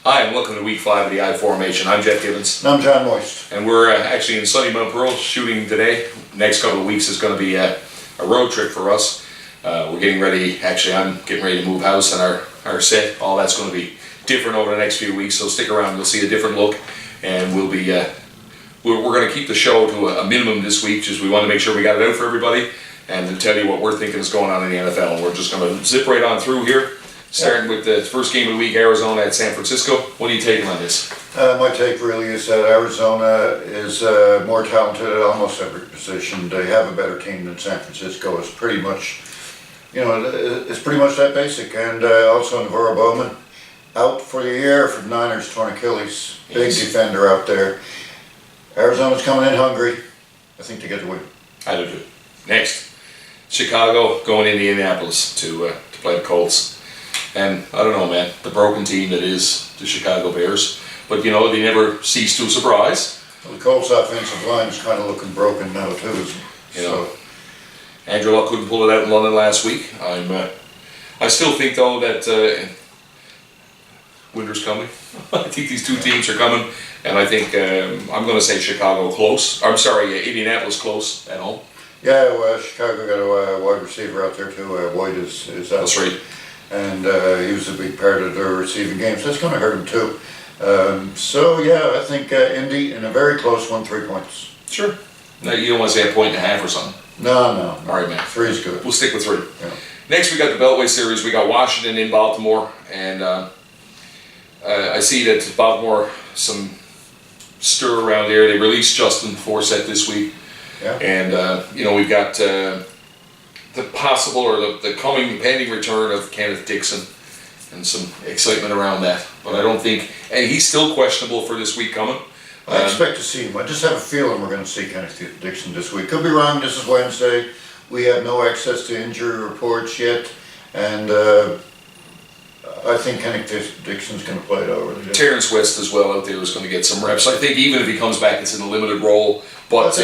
Hi, and welcome to week 5 of the I-Formation. I'm Jeff Gibbons. And I'm John Moist. And we're actually in sunny Mount Pearl shooting today. Next couple of weeks is going to be a road trip for us. We're getting ready, actually I'm getting ready to move house, and our set, all that's going to be different over the next few weeks, so stick around, you'll see a different look. And we'll be, we're going to keep the show to a minimum this week, just we want to make sure we got it out for everybody, and to tell you what we're thinking is going on in the NFL. And we're just going to zip right on through here. Starting with the first game of the week, Arizona at San Francisco. What are you taking on this? My take really is that Arizona is more talented at almost every position. They have a better team than San Francisco. It's pretty much, it's pretty much that basic. And also Navarro Bowman out for the year for the Niners, torn Achilles. Big defender out there. Arizona's coming in hungry. I think they get the win. I do too. Next, Chicago going into Indianapolis to play the Colts. And I don't know, man, the broken team that is the Chicago Bears. But they never cease to surprise. Well, the Colts offensive line is kind of looking broken now too. Andrew Luck couldn't pull it out in London last week. I still think though that winter's coming. I think these two teams are coming, and I think I'm going to say Chicago close. I'm sorry, Indianapolis close at home. Yeah, well, Chicago got a wide receiver out there too. Boyd is out. That's right. And he was a big part of their receiving game, so that's going to hurt him too. So yeah, I think Indy in a very close one, 3 points. Sure. No, you don't want to say a point and a half or something? No. All right, man. 3 is good. We'll stick with 3. Yeah. Next, we got the Beltway Series. We got Washington in Baltimore, and I see that Baltimore, some stir around there. They released Justin Forsett this week. Yeah. And we've got the possible or the coming pending return of Kenneth Dixon, and some excitement around that. But I don't think, and he's still questionable for this week coming. I expect to see him. I just have a feeling we're going to see Kenneth Dixon this week. Could be wrong. This is Wednesday. We have no access to injury reports yet, and I think Kenneth Dixon's going to play it over. Terrence West as well out there is going to get some reps. I think even if he comes back, it's in a limited role. But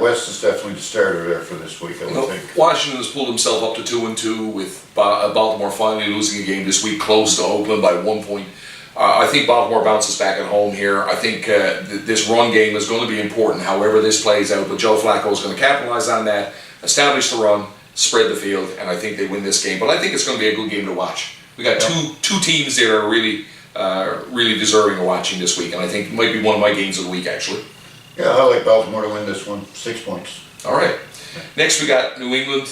West is definitely the starter there for this week, I would think. Washington has pulled himself up to 2-2 with Baltimore finally losing a game this week, close to Oakland by 1 point. I think Baltimore bounces back at home here. I think this run game is going to be important, however this plays out. But Joe Flacco is going to capitalize on that, establish the run, spread the field, and I think they win this game. But I think it's going to be a good game to watch. We got two teams that are really deserving of watching this week, and I think it might be one of my games of the week, actually. Yeah, I like Baltimore to win this one, 6 points. All right. Next, we got New England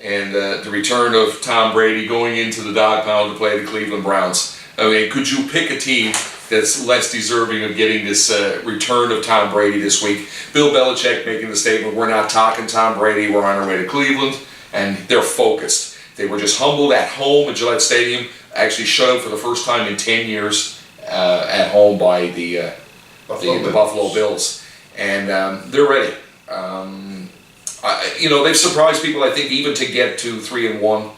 and the return of Tom Brady going into the dog pound to play the Cleveland Browns. I mean, could you pick a team that's less deserving of getting this return of Tom Brady this week? Bill Belichick making the statement, we're not talking Tom Brady, we're on our way to Cleveland, and they're focused. They were just humbled at home at Gillette Stadium, actually shut out for the first time in 10 years at home by the Buffalo Bills. And they're ready. They've surprised people, I think, even to get to 3-1.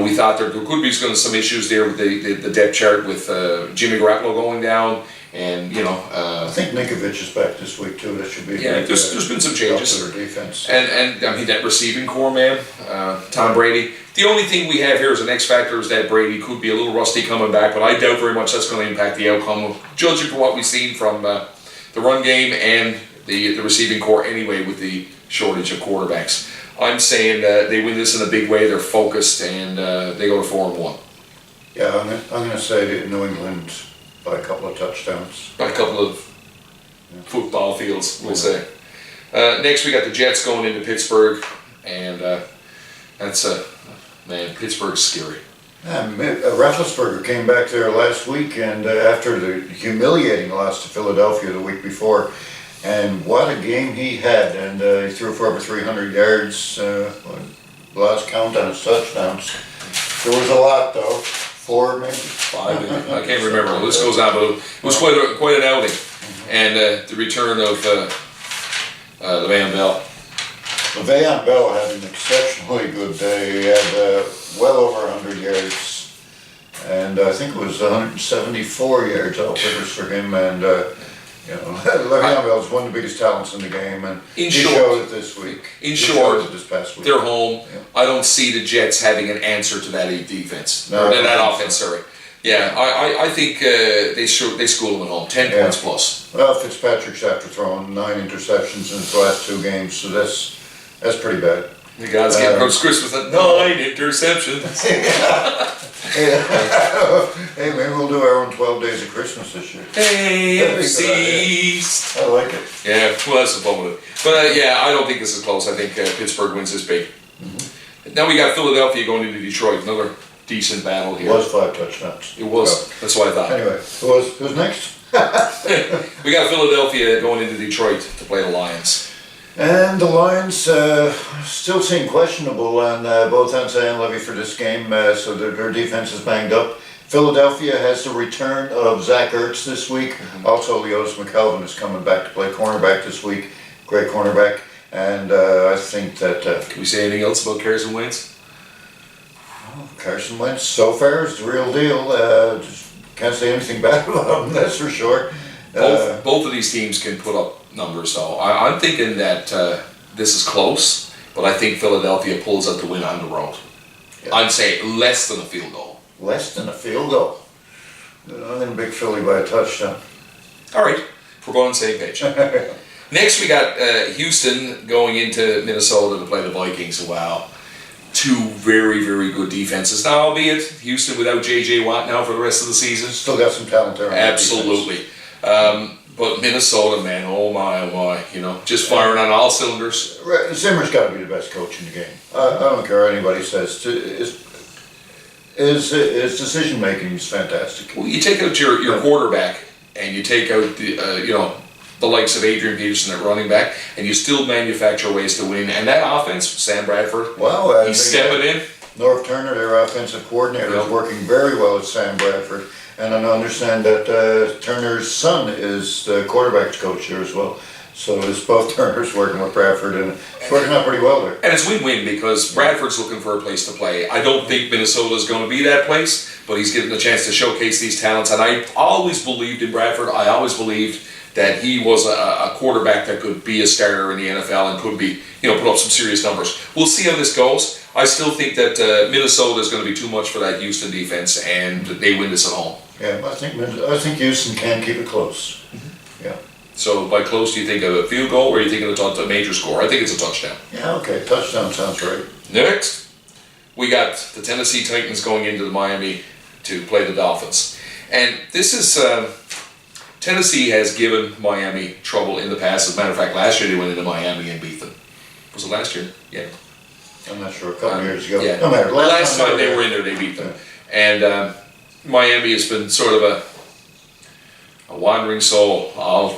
We thought there could be some issues there with the depth chart with Jimmy Garoppolo going down. And, I think Ninkovich is back this week, too. That should be there's been some changes. Their defense. And I mean, that receiving core, man, Tom Brady. The only thing we have here as an X factor is that Brady could be a little rusty coming back, but I doubt very much that's going to impact the outcome, judging from what we've seen from the run game and the receiving core anyway with the shortage of quarterbacks. I'm saying they win this in a big way, they're focused, and they go to 4-1. Yeah, I'm going to say New England by a couple of touchdowns. By a couple of football fields, we'll say. Next, we got the Jets going into Pittsburgh, and Pittsburgh's scary. Roethlisberger came back there last week, and after the humiliating loss to Philadelphia the week before, and what a game he had, and he threw for over 300 yards, last count on his touchdowns. There was a lot though, 4 maybe? 5, I can't remember, the list goes on, but it was quite an outing. And the return of Le'Veon Bell. Le'Veon Bell had an exceptionally good day. He had well over 100 yards, and I think it was 174 yards all-purpose for him. And Le'Veon Bell is one of the biggest talents in the game, and he showed it this week. In short, this past week. They're home. Yeah. I don't see the Jets having an answer to that defense, that offense. Sorry, Yeah, I think they school him at home. 10 Yeah. points plus. Well, Fitzpatrick's after throwing 9 interceptions in his last 2 games, so that's pretty bad. The guy's getting close to Christmas at 9 interceptions. Hey, maybe we'll do our own 12 days of Christmas this year. AFC's. I like it. Yeah, well, that's the fun with it. But yeah, I don't think this is close. I think Pittsburgh wins this big. Now we got Philadelphia going into Detroit. Another decent battle It here. was 5 touchdowns. It was. That's what I thought. Anyway, who's next? We got Philadelphia going into Detroit to play the Lions. And the Lions still seem questionable on both ends and Levy for this game, so their defense is banged up. Philadelphia has the return of Zach Ertz this week. Also, Leotis McKelvin is coming back to play cornerback this week. Great cornerback. And I think that Can we say anything else about Carson Wentz? Carson Wentz so far is the real deal. Just can't say anything bad about him, that's for sure. Both of these teams can put up numbers, though. I'm thinking that this is close, but I think Philadelphia pulls out the win on the road. Yeah. I'd say less than a field goal. Less than a field goal. I'm in Big Philly by a touchdown. All right, we're both on the same page. Next, we got Houston going into Minnesota to play the Vikings. Wow. 2 very, very good defenses. Now, albeit Houston without J.J. Watt now for the rest of the season. Still got some talent there. On that Absolutely. But Minnesota, man, oh my, just firing on all cylinders. defense. Right, Zimmer's got to be the best coach in the game. I don't care what anybody says. His decision making is fantastic. Well, you take out your quarterback and you take out the likes of Adrian Peterson at running back, and you still manufacture ways to win. And that offense, Sam Bradford, Well, he's stepping in. North Turner, their offensive coordinator, is working very well with Sam Bradford. And I understand that Turner's son is the quarterback's coach there as well. So it's both Turners working with Bradford, and it's working out pretty well there. And it's win-win because Bradford's looking for a place to play. I don't think Minnesota's going to be that place, but he's getting a chance to showcase these talents. And I always believed in Bradford. I always believed that he was a quarterback that could be a starter in the NFL and could be, put up some serious numbers. We'll see how this goes. I still think that Minnesota is going to be too much for that Houston defense, and they win this at home. Yeah, I think Houston can keep it close. Yeah. So by close, do you think of a field goal, or are you thinking of a major score? I think it's a touchdown. Yeah, okay, touchdown sounds right. Next, we got the Tennessee Titans going into Miami to play the Dolphins. And this is, Tennessee has given Miami trouble in the past. As a matter of fact, last year they went into Miami and beat them. Was it last year? Yeah. I'm not sure, a couple years ago. Yeah. No matter. Last time they were in there, they beat them. And Miami has been sort of a wandering soul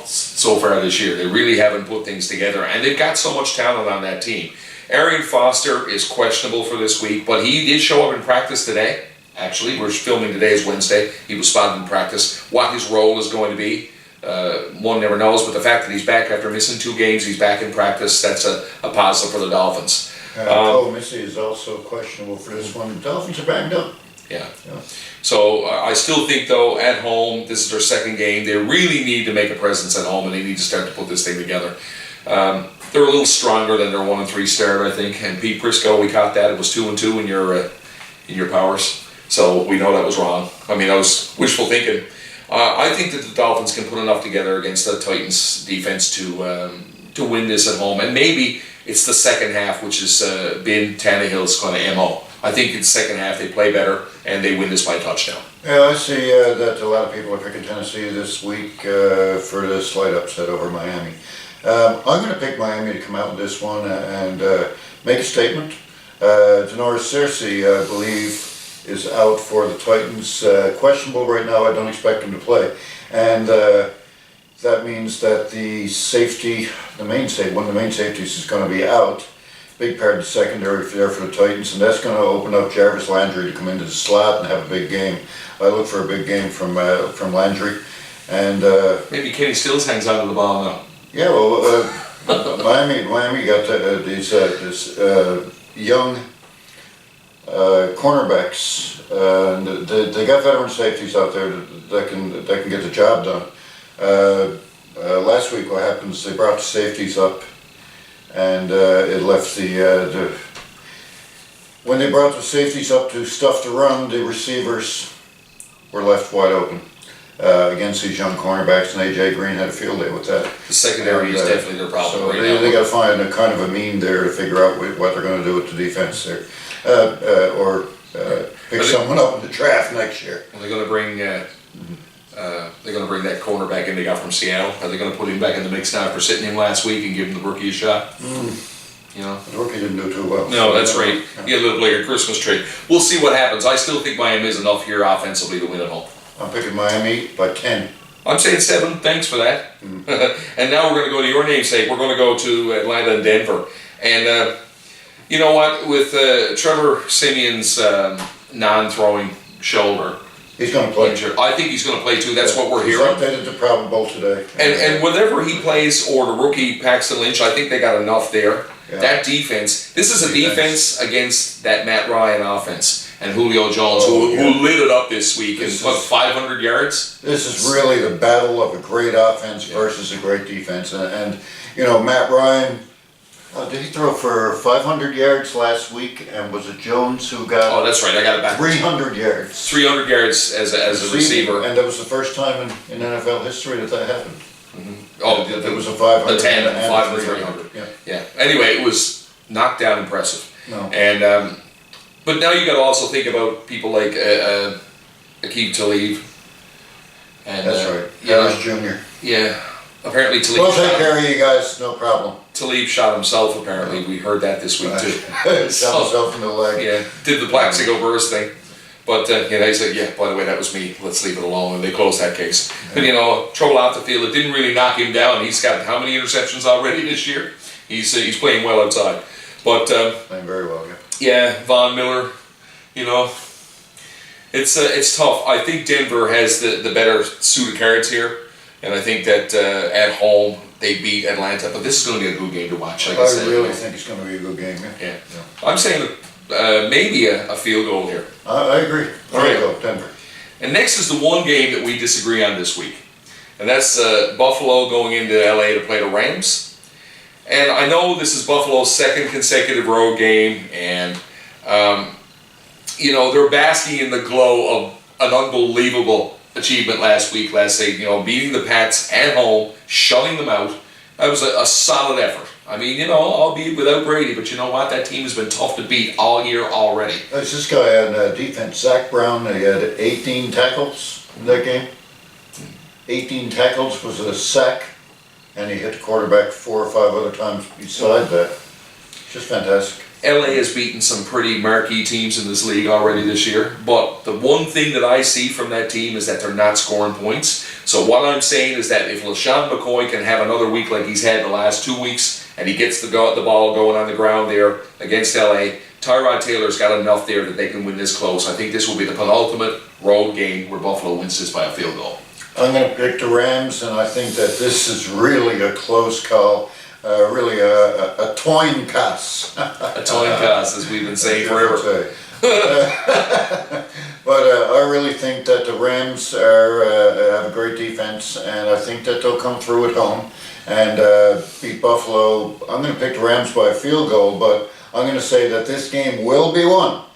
so far this year. They really haven't put things together, and they've got so much talent on that team. Arian Foster is questionable for this week, but he did show up in practice today. Actually, we're filming today is Wednesday. He was spotted in practice. What his role is going to be, one never knows, but the fact that he's back after missing 2 games, he's back in practice, that's a positive for the Dolphins. Cole Missy is also questionable for this one. The Dolphins are banged up. Yeah. So I still think, though, at home, this is their second game. They really need to make a presence at home, and they need to start to put this thing together. They're a little stronger than their 1-3 start, I think. And Pete Prisco, we caught that. It was 2-2 in your powers. So we know that was wrong. I mean, that was wishful thinking. I think that the Dolphins can put enough together against the Titans' defense to win this at home. And maybe it's the second half, which has been Tannehill's kind of MO. I think in the second half they play better and they win this by a touchdown. Yeah, I see that a lot of people are picking Tennessee this week for the slight upset over Miami. I'm going to pick Miami to come out in this one and make a statement. Denoris Searcy, I believe, is out for the Titans. Questionable right now. I don't expect him to play. And that means that the safety, one of the main safeties is going to be out. Big part of the secondary there for the Titans, and that's going to open up Jarvis Landry to come into the slot and have a big game. I look for a big game from Landry, and maybe Kenny Stills hangs on to the ball now. Yeah, well, Miami got these young cornerbacks. They got veteran safeties out there that can get the job done. Last week, what happens? They brought the safeties up. And it left when they brought the safeties up to stuff to run, the receivers were left wide open against these young cornerbacks, and A.J. Green had a field day with that. The secondary is definitely their problem So right now. they got to find a kind of a mean there to figure out what they're going to do with the defense there, or pick someone up in the draft next year. Are they going to bring? They're going to bring that cornerback in they got from Seattle. Are they going to put him back in the mix now for sitting him last week and give him the rookie a shot? You know, The rookie didn't do too well. no, that's right. He had a little like a Christmas tree. We'll see what happens. I still think Miami is enough here offensively to win at home. I'm picking Miami by 10. I'm saying 7. Thanks for that. And now we're going to go to your namesake. We're going to go to Atlanta and Denver. And you know what? With Trevor Simeon's non-throwing shoulder He's going to play. injured, I think he's going to play too. That's what we're He's hearing. updated the probable today. And whenever he plays, or the rookie Paxton Lynch, I think they got enough there. Yeah. That defense, this is a defense against that Matt Ryan offense. And Julio Jones, who lit it up this week and put 500 yards. This is really the battle of a great offense versus a great defense. And you know, Matt Ryan, did he throw for 500 yards last week? And was it Jones who got Oh, that's right. I got it back. 300 yards? 300 yards as a receiver. And that was the first time in NFL history that happened. Oh, There was a 500 a 10 and a 500, 300. 300. Yeah. Anyway, it was knocked down impressive. No. And but now you got to also think about people like Aqib Talib. And, That's right. you know, Harris Jr. Yeah. Apparently Talib. We'll take care of you guys, no problem. Talib shot himself. Apparently, we heard that this week too. Shot himself in the leg. Yeah, did the Plaxico burst thing. But you know, he said, "Yeah, by the way, that was me. Let's leave it alone." And they closed that case. But you know, trouble out the field. It didn't really knock him down. He's got how many interceptions already this year? He's playing well outside. But Playing very well, yeah. yeah, Von Miller. You know, it's tough. I think Denver has the better suit of cards here, and I think that at home they beat Atlanta. But this is going to be a good game to watch. Like I said, really think it's going to be a good game, yeah. yeah. I'm saying maybe a field goal here. I agree. All right. Go, Denver. And next is the one game that we disagree on this week. And that's Buffalo going into LA to play the Rams. And I know this is Buffalo's second consecutive road game, and you know, they're basking in the glow of an unbelievable achievement last week, you know, beating the Pats at home, shutting them out. That was a solid effort. I mean, you know, albeit without Brady, but you know what? That team has been tough to beat all year already. There's this guy on defense, Zach Brown. He had 18 tackles in that game. 18 tackles was a sack, and he hit the quarterback 4 or 5 other times beside that. Just fantastic. LA has beaten some pretty marquee teams in this league already this year, but the one thing that I see from that team is that they're not scoring points. So what I'm saying is that if LaShawn McCoy can have another week like he's had the last 2 weeks, and he gets the ball going on the ground there against LA, Tyrod Taylor's got enough there that they can win this close. I think this will be the penultimate road game where Buffalo wins this by a field goal. I'm going to pick the Rams, and I think that this is really a close call. Really a twine pass. A twine pass, as we've been saying forever. But I really think that the Rams have a great defense, and I think that they'll come through at home and beat Buffalo. I'm going to pick the Rams by a field goal, but I'm going to say that this game will be won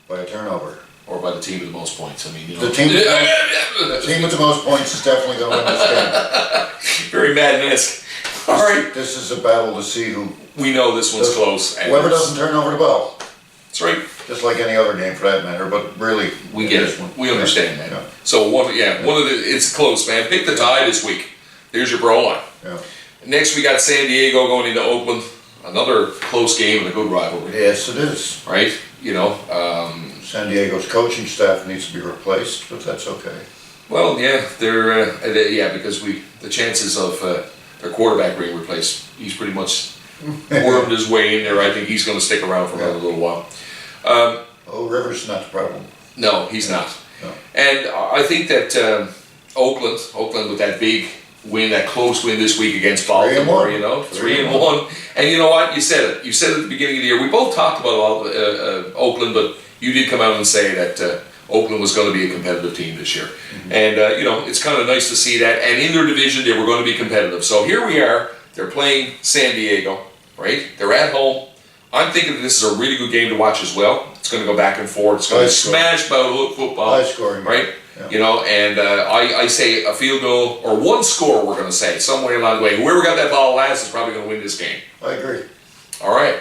by a turnover. Or by the team with the most points. I mean, you know. The team with the most points is definitely going to win this game. Very Madden-esque. All right. This is a battle to see who. We know this one's close. Whoever doesn't turn over the ball. That's right. Just like any other game for that matter, but really. We get it. We understand that. Yeah. So it's close, man. Pick the tie this week. There's your bro line. Yeah. Next we got San Diego going into Oakland. Another close game and a good rivalry. Yes, it is. Right? You know. San Diego's coaching staff needs to be replaced, but that's okay. Well, yeah, because the chances of their quarterback being replaced, he's pretty much wormed his way in there. I think he's going to stick around for another little while. Rivers not the problem. No, he's not. No. And I think that Oakland with that big win, that close win this week against Baltimore, 3-1. you know, 3-1. And you know what? You said it. You said it at the beginning of the year. We both talked about Oakland, but you did come out and say that Oakland was going to be a competitive team this year. Mm-hmm. And, you know, it's kind of nice to see that. And in their division, they were going to be competitive. So here we are. They're playing San Diego, right? They're at home. I'm thinking that this is a really good game to watch as well. It's going to go back and forth. It's going to be smashed by football. High scoring, right? Yeah. You know, and I say a field goal or one score. We're going to say somewhere along the way. Whoever got that ball last is probably going to win this game. I agree. All right.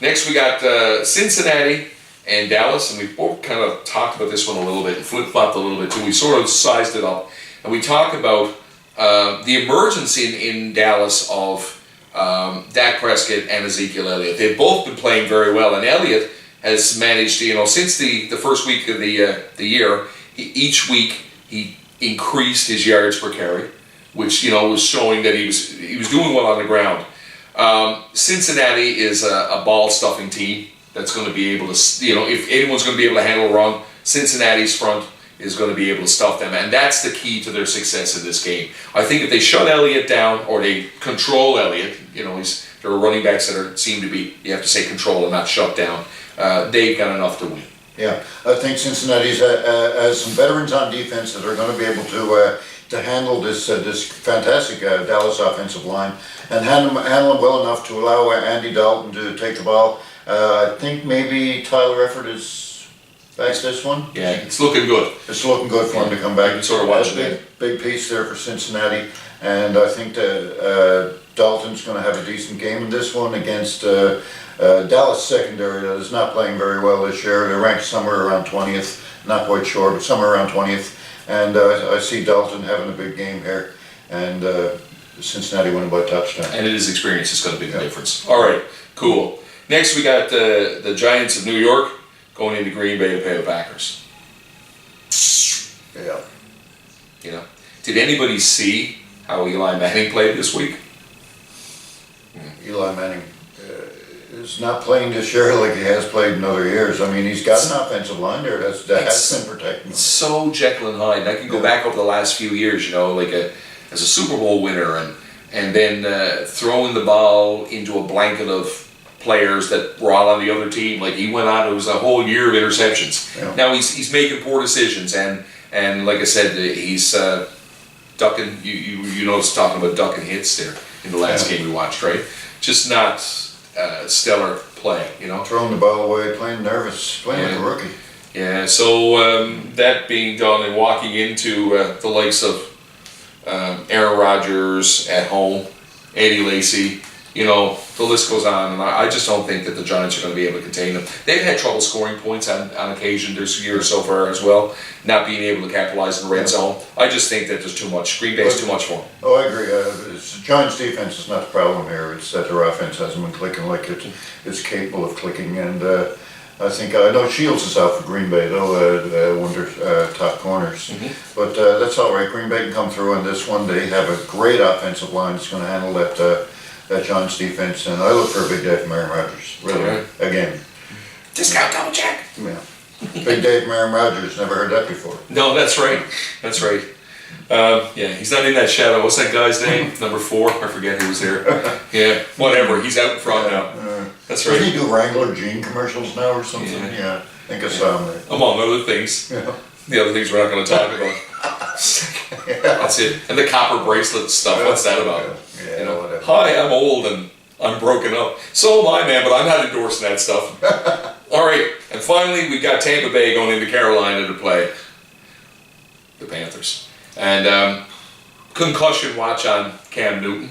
Next, we got Cincinnati and Dallas, and we both kind of talked about this one a little bit and flip-flopped a little bit too. We sort of sized it up, and we talked about the emergence in Dallas of Dak Prescott and Ezekiel Elliott. They've both been playing very well, and Elliott has managed, you know, since the first week of the year, each week he increased his yards per carry, which, you know, was showing that he was doing well on the ground. Cincinnati is a ball-stuffing team that's going to be able to, you know, if anyone's going to be able to handle a run, Cincinnati's front is going to be able to stuff them, and that's the key to their success in this game. I think if they shut Elliott down, or they control Elliott, you know, there are running backs that seem to be, you have to say control and not shut down, they've got enough to win. Yeah, I think Cincinnati's has some veterans on defense that are going to be able to handle this fantastic Dallas offensive line and handle them well enough to allow Andy Dalton to take the ball. I think maybe Tyler Effort is back this one. Yeah, it's looking good. It's looking good for him to come back. You sort of watching it. Big piece there for Cincinnati, and I think that Dalton's going to have a decent game in this one against Dallas secondary that is not playing very well this year. They're ranked somewhere around 20th, not quite sure, but somewhere around 20th. And I see Dalton having a big game here, and Cincinnati winning by a touchdown. And it is experience that's going to be the difference. All right, cool. Next, we got the Giants of New York going into Green Bay to play the Packers. Yeah. You know, did anybody see how Eli Manning played this week? Eli Manning is not playing this year like he has played in other years. I mean, he's got an offensive line there that has been protecting him. So Jekyll and Hyde. I can go back over the last few years, you know, like as a Super Bowl winner, and then throwing the ball into a blanket of players that were all on the other team. Like he went on, it was a whole year of interceptions. Yeah. Now he's making poor decisions, and like I said, he's ducking. You noticed talking about ducking hits there in the last game we watched, right? Just not stellar play, you know. Throwing the ball away, playing nervous, playing like a rookie. Yeah. So that being done, and walking into the likes of Aaron Rodgers at home, Eddie Lacy. You know, the list goes on, and I just don't think that the Giants are going to be able to contain them. They've had trouble scoring points on occasion this year so far as well, not being able to capitalize in the red zone. I just think that there's too much. Green Bay's too much for them. Oh, I agree. The Giants' defense is not the problem here. It's that their offense hasn't been clicking like it's capable of clicking. And I know Shields is out for Green Bay, though, one of their top corners. Mm-hmm. But that's all right. Green Bay can come through on this one. They have a great offensive line that's going to handle that Giants defense, and I look for a big day from Aaron Rodgers. Really, right. Again. Discount double check. Yeah. Big day from Aaron Rodgers. Never heard that before. No, that's right. That's right. Yeah, he's not in that shadow. What's that guy's name? Number 4. I forget who was there. Yeah, whatever. He's out in front now. That's right. Doesn't he do Wrangler jean commercials now or something? Yeah, I think I saw him there. Among other things. Yeah. The other things we're not going to talk about. That's it. And the copper bracelet stuff. What's that about? Yeah, you know, whatever. Hi, I'm old and I'm broken up. So am I, man, but I'm not endorsing that stuff. All right, and finally, we got Tampa Bay going into Carolina to play the Panthers. And concussion watch on Cam Newton.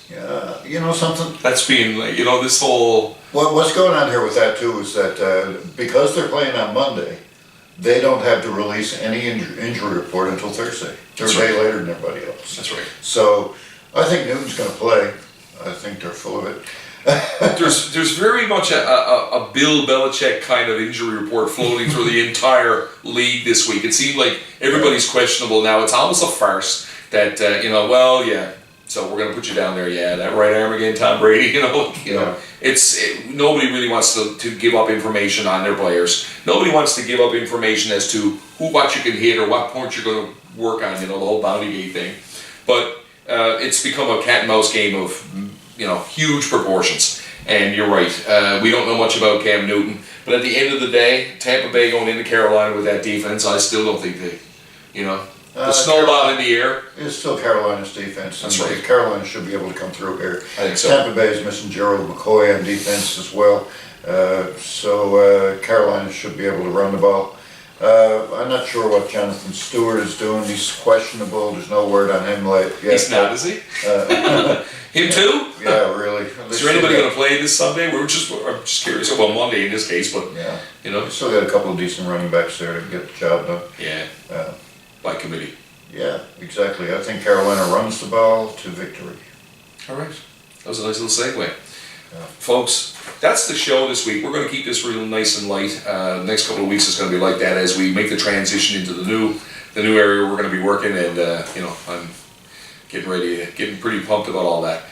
Yeah, you know something? That's being, you know, this whole... What's going on here with that, too, is that because they're playing on Monday, they don't have to release any injury report until Thursday. They're a day later than everybody else. That's right. So I think Newton's going to play. I think they're full of it. There's very much a Bill Belichick kind of injury report floating through the entire league this week. It seemed like everybody's questionable now. It's almost a farce that, you know, well, yeah, so we're going to put you down there. Yeah, that right arm again, Tom Brady, you know. Nobody really wants to give up information on their players. Nobody wants to give up information as to what you can hit or what point you're going to work on, you know, the whole bounty gate thing. But it's become a cat and mouse game of, you know, huge proportions. And you're right, we don't know much about Cam Newton. But at the end of the day, Tampa Bay going into Carolina with that defense, I still don't think they, you know, the snowball in the air. It's still Carolina's defense. That's right. Carolina should be able to come through here. I think so. Tampa Bay is missing Gerald McCoy on defense as well. So Carolina should be able to run the ball. I'm not sure what Jonathan Stewart is doing. He's questionable. There's no word on him yet. He's not, is he? Him too? Yeah, really. Is there anybody going to play this Sunday? I'm just curious. Well, Monday in this case, but Yeah. you know, We still got a couple of decent running backs there to get the job done. yeah, Uh, by committee. yeah, exactly. I think Carolina runs the ball to victory. All right, that was a nice little segue, Yeah. folks. That's the show this week. We're going to keep this real nice and light. Next couple of weeks is going to be like that as we make the transition into the new area we're going to be working, and you know, I'm getting pretty pumped about all that.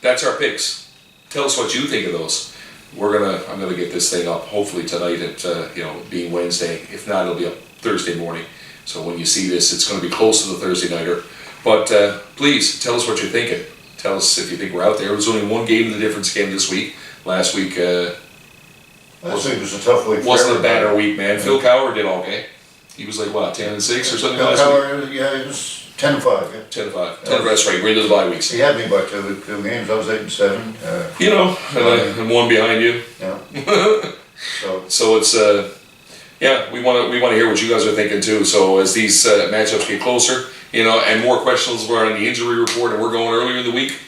That's our picks. Tell us what you think of those. I'm gonna get this thing up hopefully tonight at being Wednesday. If not, it'll be up Thursday morning. So when you see this, it's going to be close to the Thursday nighter. But please tell us what you're thinking. Tell us if you think we're out there. There was only one game in the difference game this week. Last week Last week was a tough week. wasn't a banner week, man. Phil Cowher did okay. He was like what, 10-6 or something last week. Yeah, it was 10-5. Yeah. 10-5. That's right. We're into the bye weeks. He had me by two games. I was 8-7. You know, and one behind you. Yeah. So it's we want to hear what you guys are thinking too. So as these matchups get closer, and more questions were on the injury report, and we're going earlier in the week.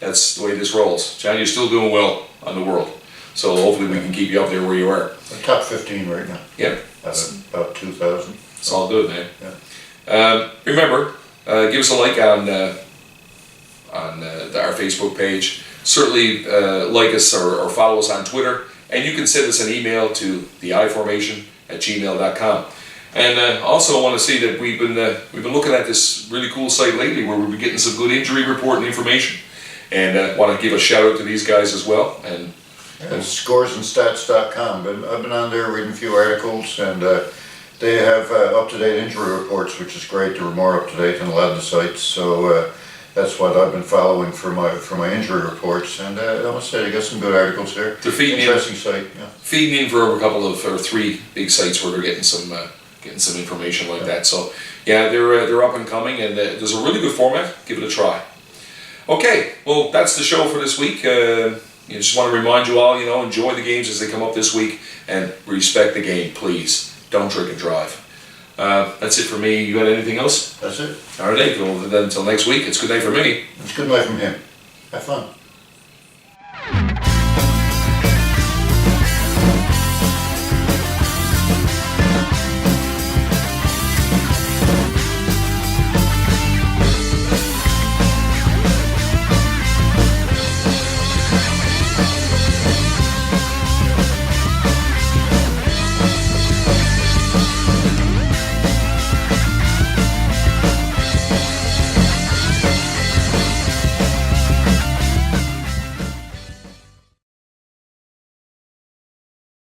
That's the way this rolls. John, you're still doing well on the world. So hopefully we can keep you up there where you are. We're top 15 right now. Yeah. About 2,000. It's all good, man. Yeah. Remember, give us a like on our Facebook page. Certainly like us or follow us on Twitter. And you can send us an email to theiformation@gmail.com. And also I want to say that we've been looking at this really cool site lately where we've been getting some good injury report and information. And want to give a shout out to these guys as well. And scoresandstats.com. I've been on there reading a few articles, and they have up-to-date injury reports, which is great. They're more up-to-date than a lot of the sites. So that's what I've been following for my injury reports. And I must say, they got some good articles there. They're feeding interesting site. Yeah. Feeding in for a couple of or three big sites where they're getting some information like that. So yeah, they're up and coming, and there's a really good format. Give it a try. Okay, well that's the show for this week. Just want to remind you all, enjoy the games as they come up this week, and respect the game, please. Don't drink and drive. That's it for me. You got anything else? That's it. All right, well then until next week. It's good night for me. It's good night from him. Have fun.